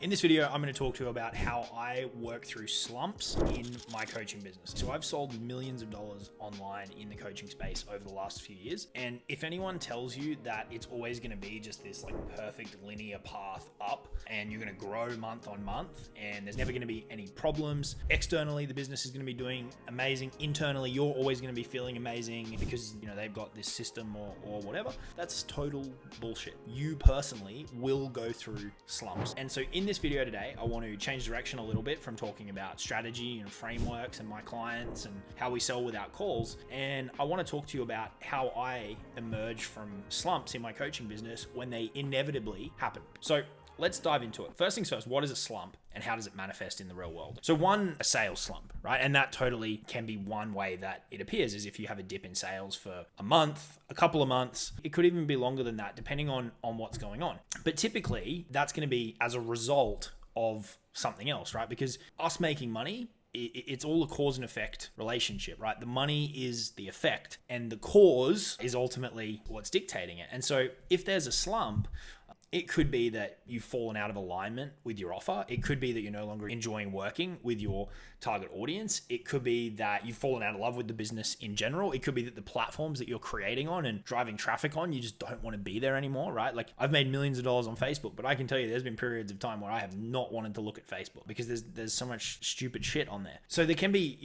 In this video, I'm going to talk to you about how I work through slumps in my coaching business. So I've sold millions of dollars online in the coaching space over the last few years. And if anyone tells you that it's always going to be just this like perfect linear path up and you're going to grow month on month and there's never going to be any problems, externally, the business is going to be doing amazing. Internally, you're always going to be feeling amazing because, they've got this system or whatever. That's total bullshit. You personally will go through slumps. And so in this video today, I want to change direction a little bit from talking about strategy and frameworks and my clients and how we sell without calls. And I want to talk to you about how I emerge from slumps in my coaching business when they inevitably happen. So let's dive into it. First things first, what is a slump and how does it manifest in the real world? So a sales slump, right? And that totally can be one way that it appears is if you have a dip in sales for a month, a couple of months, it could even be longer than that depending on what's going on. But typically that's going to be as a result of something else, right? Because us making money, it's all a cause and effect relationship, right? The money is the effect and the cause is ultimately what's dictating it. And so if there's a slump, it could be that you've fallen out of alignment with your offer. It could be that you're no longer enjoying working with your target audience. It could be that you've fallen out of love with the business in general. It could be that the platforms that you're creating on and driving traffic on, you just don't want to be there anymore, right? Like I've made millions of dollars on Facebook, but I can tell you there's been periods of time where I have not wanted to look at Facebook because there's so much stupid shit on there. So there can be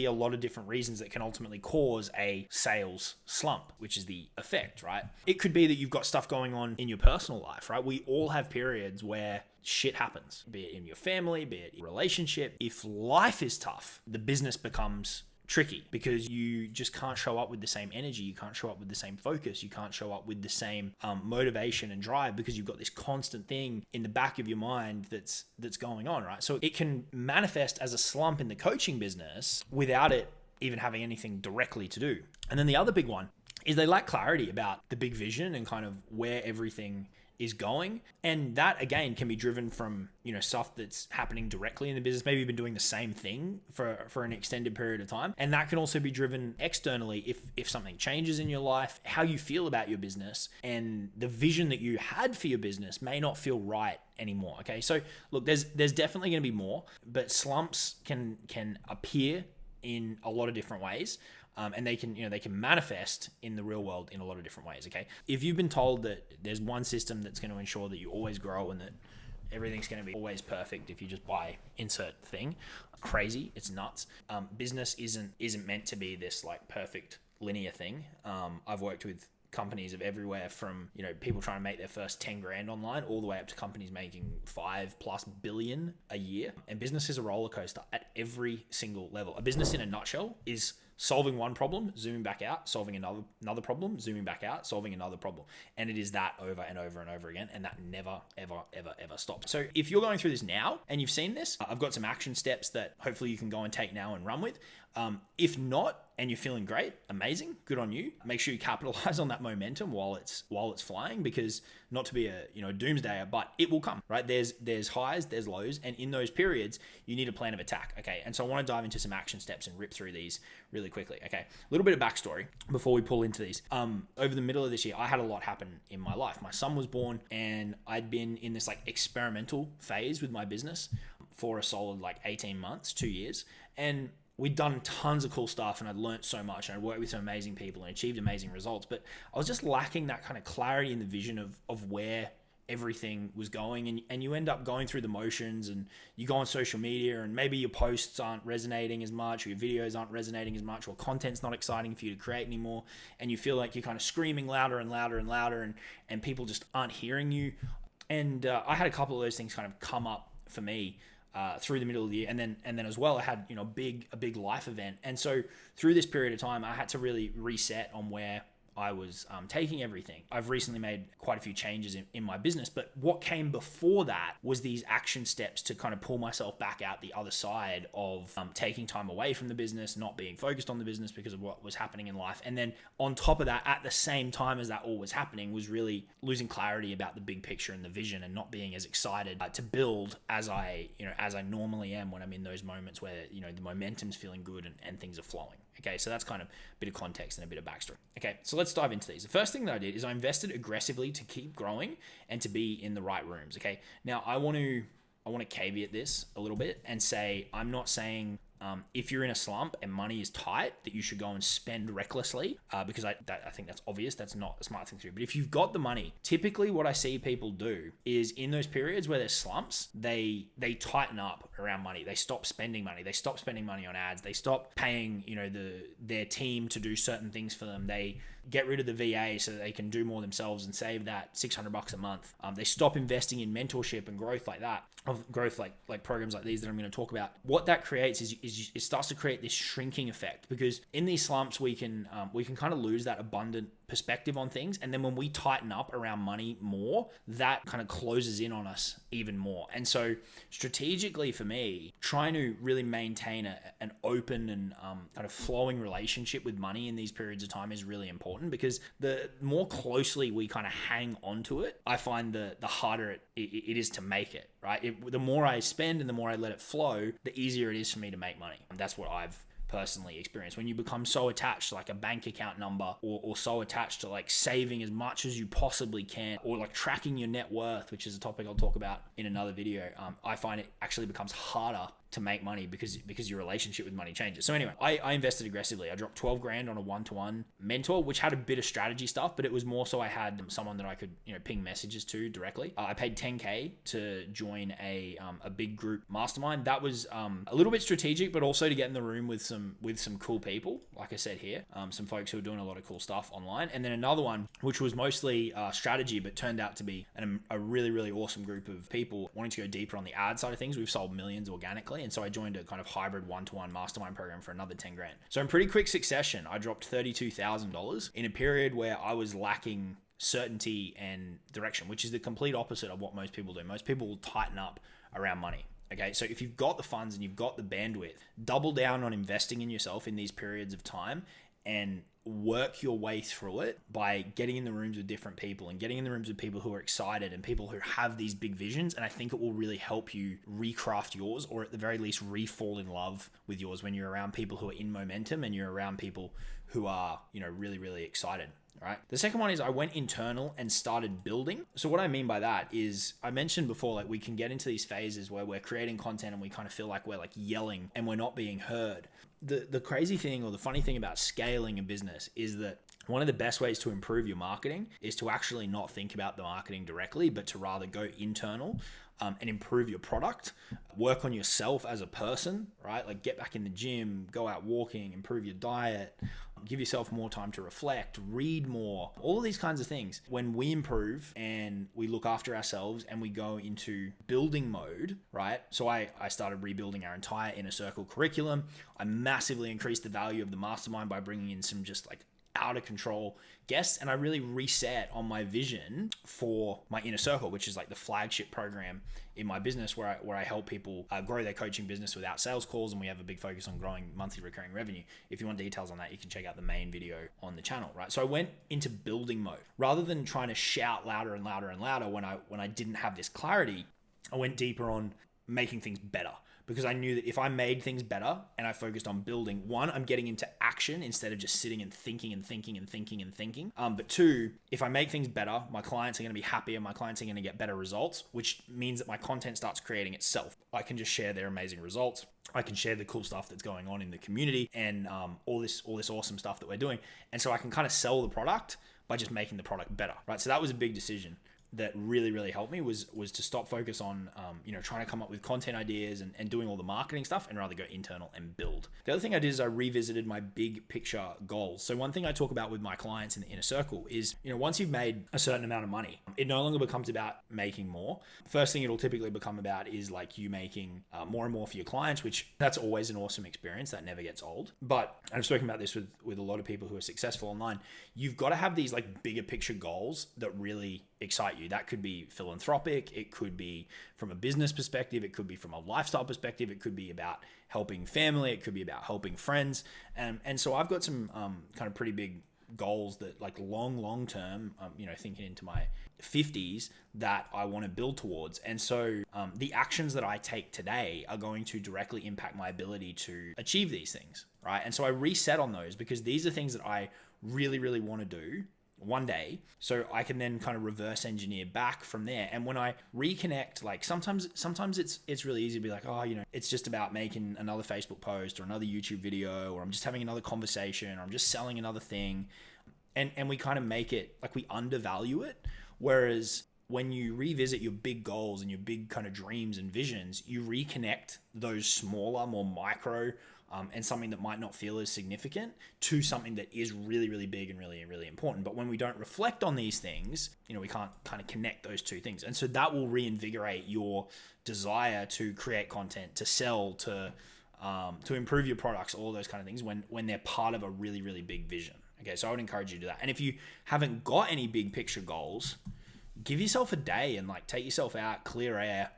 a lot of different reasons that can ultimately cause a sales slump, which is the effect, right? It could be that you've got stuff going on in your personal life, right? We all have periods where shit happens, be it in your family, be it in your relationship. If life is tough, the business becomes tricky because you just can't show up with the same energy. You can't show up with the same focus. You can't show up with the same motivation and drive because you've got this constant thing in the back of your mind that's going on, right? So it can manifest as a slump in the coaching business without it even having anything directly to do. And then the other big one is they lack clarity about the big vision and kind of where everything is going. And that again can be driven from, stuff that's happening directly in the business. Maybe you've been doing the same thing for an extended period of time. And that can also be driven externally if something changes in your life, how you feel about your business and the vision that you had for your business may not feel right anymore. Okay. So look, there's definitely going to be more, but slumps can appear in a lot of different ways. And they can manifest in the real world in a lot of different ways. Okay. If you've been told that there's one system that's going to ensure that you always grow and that everything's going to be always perfect if you just buy insert thing, crazy, it's nuts. Business isn't meant to be this like perfect linear thing. I've worked with companies of everywhere from, people trying to make their first 10 grand online all the way up to companies making 5+ billion a year. And business is a roller coaster at every single level. A business in a nutshell is solving one problem, zooming back out, solving another problem, zooming back out, solving another problem. And it is that over and over and over again. And that never, ever, ever, ever stops. So if you're going through this now and you've seen this, I've got some action steps that hopefully you can go and take now and run with. If not, and you're feeling great, amazing, good on you. Make sure you capitalize on that momentum while it's flying, because not to be a doomsdayer, but it will come, right? There's highs, there's lows, and in those periods, you need a plan of attack. Okay, and so I want to dive into some action steps and rip through these really quickly. Okay, a little bit of backstory before we pull into these. Over the middle of this year, I had a lot happen in my life. My son was born, and I'd been in this like experimental phase with my business for a solid like 18 months, 2 years, and we'd done tons of cool stuff and I'd learned so much and I'd worked with some amazing people and achieved amazing results, but I was just lacking that kind of clarity in the vision of where everything was going. And you end up going through the motions and you go on social media and maybe your posts aren't resonating as much or your videos aren't resonating as much or content's not exciting for you to create anymore. And you feel like you're kind of screaming louder and louder and louder and people just aren't hearing you. And I had a couple of those things kind of come up for me through the middle of the year. And then as well, I had, a big life event. And so through this period of time, I had to really reset on where I was taking everything. I've recently made quite a few changes in my business, but what came before that was these action steps to kind of pull myself back out the other side of taking time away from the business, not being focused on the business because of what was happening in life. And then on top of that, at the same time as that all was happening, was really losing clarity about the big picture and the vision and not being as excited to build as I normally am when I'm in those moments where, the momentum's feeling good and things are flowing. Okay, so that's kind of a bit of context and a bit of backstory. Okay, so let's dive into these. The first thing that I did is I invested aggressively to keep growing and to be in the right rooms. Okay, now I want to to caveat this a little bit and say, I'm not saying if you're in a slump and money is tight, that you should go and spend recklessly, because I think that's obvious. That's not a smart thing to do. But if you've got the money, typically what I see people do is in those periods where there's slumps, they tighten up around money. They stop spending money. They stop spending money on ads. They stop paying, their team to do certain things for them. They get rid of the VA so that they can do more themselves and save that $600 a month. They stop investing in mentorship and growth like that, of growth like programs like these that I'm going to talk about. What that creates is it starts to create this shrinking effect, because in these slumps we can kind of lose that abundant perspective on things, and then when we tighten up around money more, that kind of closes in on us even more. And so strategically for me, trying to really maintain an open and kind of flowing relationship with money in these periods of time is really important, because the more closely we kind of hang onto it, I find the harder it is to make it, right? The more I spend and the more I let it flow, the easier it is for me to make money. And that's what I've personally experienced. When you become so attached to like a bank account number, or so attached to like saving as much as you possibly can, or like tracking your net worth, which is a topic I'll talk about in another video, I find it actually becomes harder to make money because your relationship with money changes. So anyway, I invested aggressively. I dropped 12 grand on a one-to-one mentor, which had a bit of strategy stuff, but it was more so I had someone that I could ping messages to directly. I paid 10K to join a big group mastermind. That was a little bit strategic, but also to get in the room with some cool people, like I said here, some folks who are doing a lot of cool stuff online. And then another one, which was mostly strategy, but turned out to be a really, really awesome group of people wanting to go deeper on the ad side of things. We've sold millions organically. And so I joined a kind of hybrid one-to-one mastermind program for another 10 grand. So in pretty quick succession, I dropped $32,000 in a period where I was lacking certainty and direction, which is the complete opposite of what most people do. Most people will tighten up around money. Okay, so if you've got the funds and you've got the bandwidth, double down on investing in yourself in these periods of time and work your way through it by getting in the rooms with different people and getting in the rooms with people who are excited and people who have these big visions. And I think it will really help you recraft yours, or at the very least re-fall in love with yours, when you're around people who are in momentum and you're around people who are, really, really excited. All right. The second one is I went internal and started building. So what I mean by that is, I mentioned before, like we can get into these phases where we're creating content and we kind of feel like we're like yelling and we're not being heard. The crazy thing, or the funny thing about scaling a business, is that one of the best ways to improve your marketing is to actually not think about the marketing directly, but to rather go internal and improve your product, work on yourself as a person, right? Like get back in the gym, go out walking, improve your diet, give yourself more time to reflect, read more, all of these kinds of things. When we improve and we look after ourselves and we go into building mode, right? So I started rebuilding our entire Inner Circle curriculum. I massively increased the value of the mastermind by bringing in some just like out of control guests, and I really reset on my vision for my Inner Circle, which is like the flagship program in my business where I help people grow their coaching business without sales calls, and we have a big focus on growing monthly recurring revenue. If you want details on that, you can check out the main video on the channel, right? So I went into building mode rather than trying to shout louder and louder and louder when I didn't have this clarity. I went deeper on making things better, because I knew that if I made things better and I focused on building, one, I'm getting into action instead of just sitting and thinking and thinking and thinking and thinking. But two, if I make things better, my clients are going to be happier, my clients are going to get better results, which means that my content starts creating itself. I can just share their amazing results. I can share the cool stuff that's going on in the community and all this awesome stuff that we're doing. And so I can kind of sell the product by just making the product better, right? So that was a big decision that really, really helped me was to stop focus on, trying to come up with content ideas and doing all the marketing stuff, and rather go internal and build. The other thing I did is I revisited my big picture goals. So one thing I talk about with my clients in the Inner Circle is, once you've made a certain amount of money, it no longer becomes about making more. First thing it'll typically become about is like you making more and more for your clients, which that's always an awesome experience that never gets old. But I've spoken about this with a lot of people who are successful online. You've got to have these like bigger picture goals that really excite you. That could be philanthropic, it could be from a business perspective, it could be from a lifestyle perspective, it could be about helping family, it could be about helping friends. And so I've got some kind of pretty big goals that like long term, thinking into my 50s, that I want to build towards. And so the actions that I take today are going to directly impact my ability to achieve these things, right? And so I reset on those, because these are things that I really, really want to do one day, so I can then kind of reverse engineer back from there. And when I reconnect, like sometimes it's really easy to be like, oh, it's just about making another Facebook post or another YouTube video, or I'm just having another conversation, or I'm just selling another thing. And we kind of make it like we undervalue it. Whereas when you revisit your big goals and your big kind of dreams and visions, you reconnect those smaller, more micro, and something that might not feel as significant to something that is really, really big and really, really important. But when we don't reflect on these things, we can't kind of connect those two things. And so that will reinvigorate your desire to create content, to sell, to improve your products, all those kind of things when they're part of a really, really big vision. Okay, so I would encourage you to do that. And if you haven't got any big picture goals, give yourself a day and like take yourself out, clear air,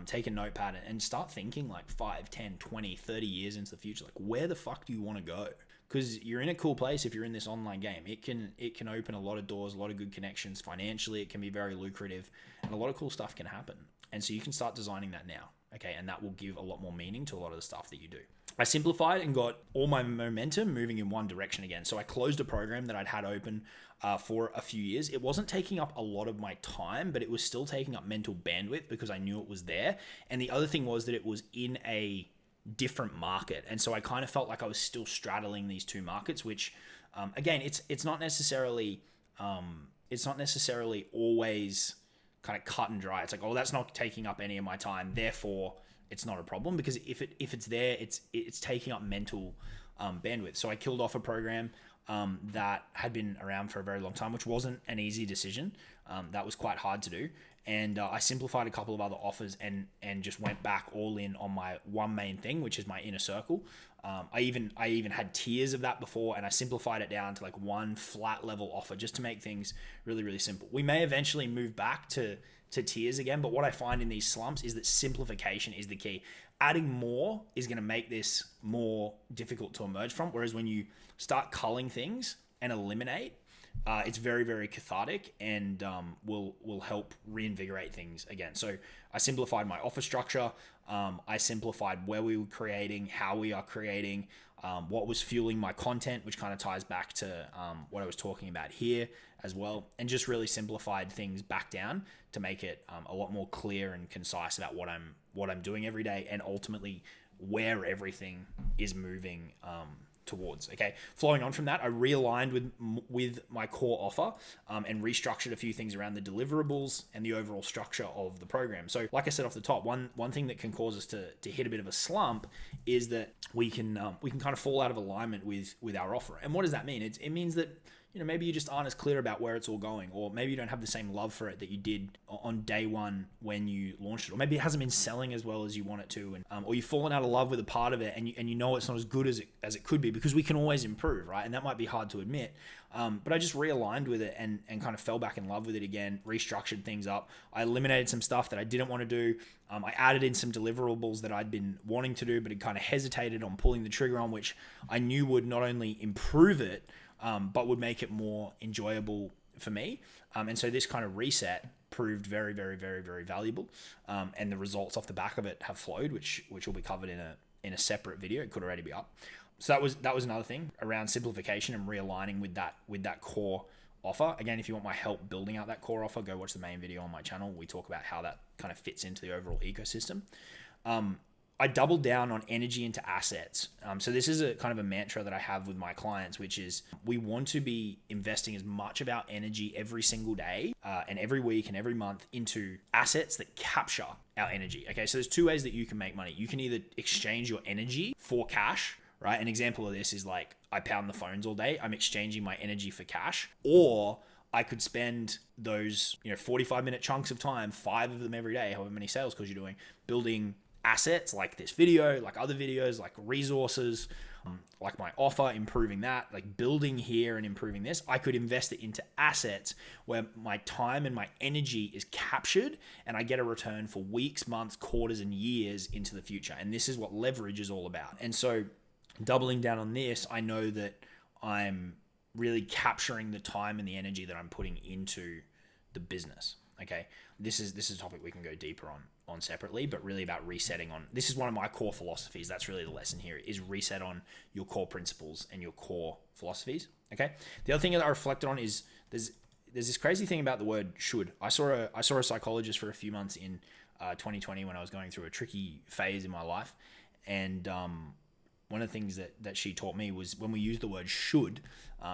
take a notepad and start thinking like 5, 10, 20, 30 years into the future. Like, where the fuck do you want to go? Because you're in a cool place if you're in this online game. It can open a lot of doors, a lot of good connections. Financially, it can be very lucrative, and a lot of cool stuff can happen. And so you can start designing that now, okay? And that will give a lot more meaning to a lot of the stuff that you do. I simplified and got all my momentum moving in one direction again. So I closed a program that I'd had open for a few years. It wasn't taking up a lot of my time, but it was still taking up mental bandwidth because I knew it was there. And the other thing was that it was in a different market. And so I kind of felt like I was still straddling these two markets, which again, it's not necessarily always kind of cut and dry. It's like, oh, that's not taking up any of my time, therefore it's not a problem, because if it's there, it's taking up mental bandwidth. So I killed off a program that had been around for a very long time, which wasn't an easy decision. That was quite hard to do. And I simplified a couple of other offers and just went back all in on my one main thing, which is my inner circle. I even had tiers of that before, and I simplified it down to like one flat level offer just to make things really, really simple. We may eventually move back to tiers again, but what I find in these slumps is that simplification is the key. Adding more is going to make this more difficult to emerge from, whereas when you start culling things and eliminate, it's very, very cathartic and will help reinvigorate things again. So I simplified my offer structure. I simplified where we were creating, how we are creating, what was fueling my content, which kind of ties back to what I was talking about here as well, and just really simplified things back down to make it a lot more clear and concise about what I'm doing every day, and ultimately where everything is moving towards. Okay, flowing on from that, I realigned with my core offer and restructured a few things around the deliverables and the overall structure of the program. So like I said off the top, one thing that can cause us to hit a bit of a slump is that we can kind of fall out of alignment with our offer. And what does that mean? It means that maybe you just aren't as clear about where it's all going, or maybe you don't have the same love for it that you did on day one when you launched it, or maybe it hasn't been selling as well as you want it to, and or you've fallen out of love with a part of it, and you know it's not as good as it could be, because we can always improve, right? And that might be hard to admit. But I just realigned with it and kind of fell back in love with it again, restructured things up. I eliminated some stuff that I didn't want to do. I added in some deliverables that I'd been wanting to do, but had kind of hesitated on pulling the trigger on, which I knew would not only improve it, but would make it more enjoyable for me. And so this kind of reset proved very, very, very, very valuable. And the results off the back of it have flowed, which will be covered in a separate video. It could already be up. So that was another thing around simplification and realigning with that core offer. Again, if you want my help building out that core offer, go watch the main video on my channel. We talk about how that kind of fits into the overall ecosystem. I doubled down on energy into assets. So this is a kind of a mantra that I have with my clients, which is we want to be investing as much of our energy every single day and every week and every month into assets that capture our energy. Okay, so there's two ways that you can make money. You can either exchange your energy for cash, right? An example of this is like, I pound the phones all day. I'm exchanging my energy for cash. Or I could spend those 45-minute chunks of time, 5 of them every day, however many sales calls you're doing, building assets like this video, like other videos, like resources, like my offer, improving that, like building here and improving this. I could invest it into assets where my time and my energy is captured and I get a return for weeks, months, quarters, and years into the future. And this is what leverage is all about. And so doubling down on this, I know that I'm really capturing the time and the energy that I'm putting into the business. Okay, this is a topic we can go deeper on separately, but really about resetting on. This is one of my core philosophies. That's really the lesson here: is reset on your core principles and your core philosophies. Okay. The other thing that I reflected on is there's this crazy thing about the word should. I saw a psychologist for a few months in 2020 when I was going through a tricky phase in my life, and one of the things that she taught me was when we use the word should,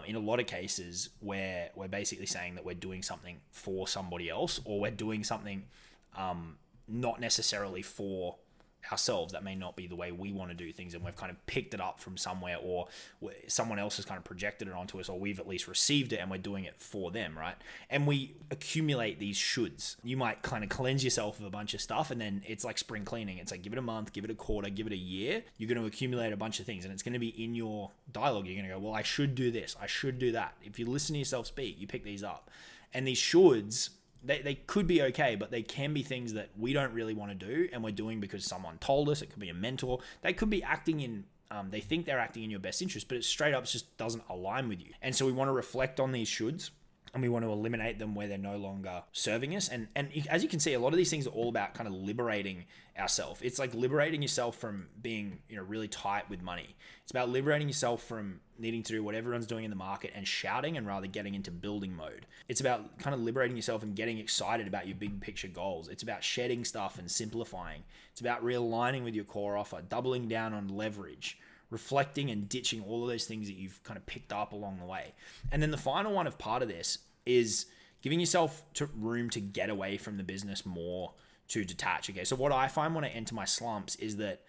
in a lot of cases where we're basically saying that we're doing something for somebody else, or we're doing something not necessarily for ourselves. That may not be the way we want to do things, and we've kind of picked it up from somewhere, or someone else has kind of projected it onto us, or we've at least received it and we're doing it for them, right? And we accumulate these shoulds. You might kind of cleanse yourself of a bunch of stuff, and then it's like spring cleaning. It's like, give it a month, give it a quarter, give it a year. You're going to accumulate a bunch of things, and it's going to be in your dialogue. You're going to go, well, I should do this, I should do that. If you listen to yourself speak, you pick these up. And these shoulds, they could be okay, but they can be things that we don't really want to do, and we're doing because someone told us. It could be a mentor. They could be acting in, they think they're acting in your best interest, but it straight up just doesn't align with you. And so we want to reflect on these shoulds, and we want to eliminate them where they're no longer serving us. And as you can see, a lot of these things are all about kind of liberating ourselves. It's like liberating yourself from being, really tight with money. It's about liberating yourself from needing to do what everyone's doing in the market and shouting, and rather getting into building mode. It's about kind of liberating yourself and getting excited about your big picture goals. It's about shedding stuff and simplifying. It's about realigning with your core offer, doubling down on leverage, reflecting and ditching all of those things that you've kind of picked up along the way. And then the final one of part of this is giving yourself room to get away from the business more, to detach. Okay, so what I find when I enter my slumps is that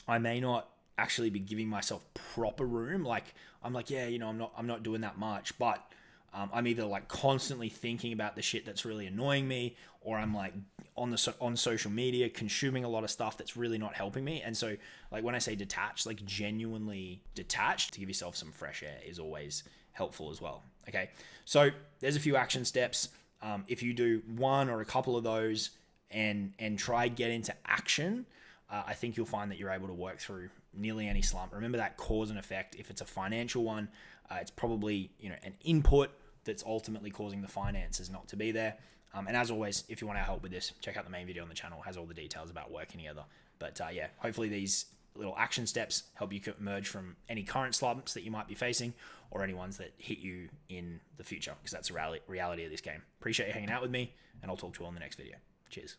I may not actually be giving myself proper room. Like, I'm like, yeah, I'm not doing that much, but I'm either like constantly thinking about the shit that's really annoying me, or I'm like on social media consuming a lot of stuff that's really not helping me. And so, like, when I say detached, like genuinely detached, to give yourself some fresh air is always helpful as well. Okay, so there's a few action steps. If you do one or a couple of those and try get into action, I think you'll find that you're able to work through nearly any slump. Remember that cause and effect. If it's a financial one, it's probably an input that's ultimately causing the finances not to be there. And as always, if you want our help with this, check out the main video on the channel. It has all the details about working together. But yeah, hopefully these little action steps help you emerge from any current slumps that you might be facing, or any ones that hit you in the future, because that's the reality of this game. Appreciate you hanging out with me, and I'll talk to you all in the next video. Cheers.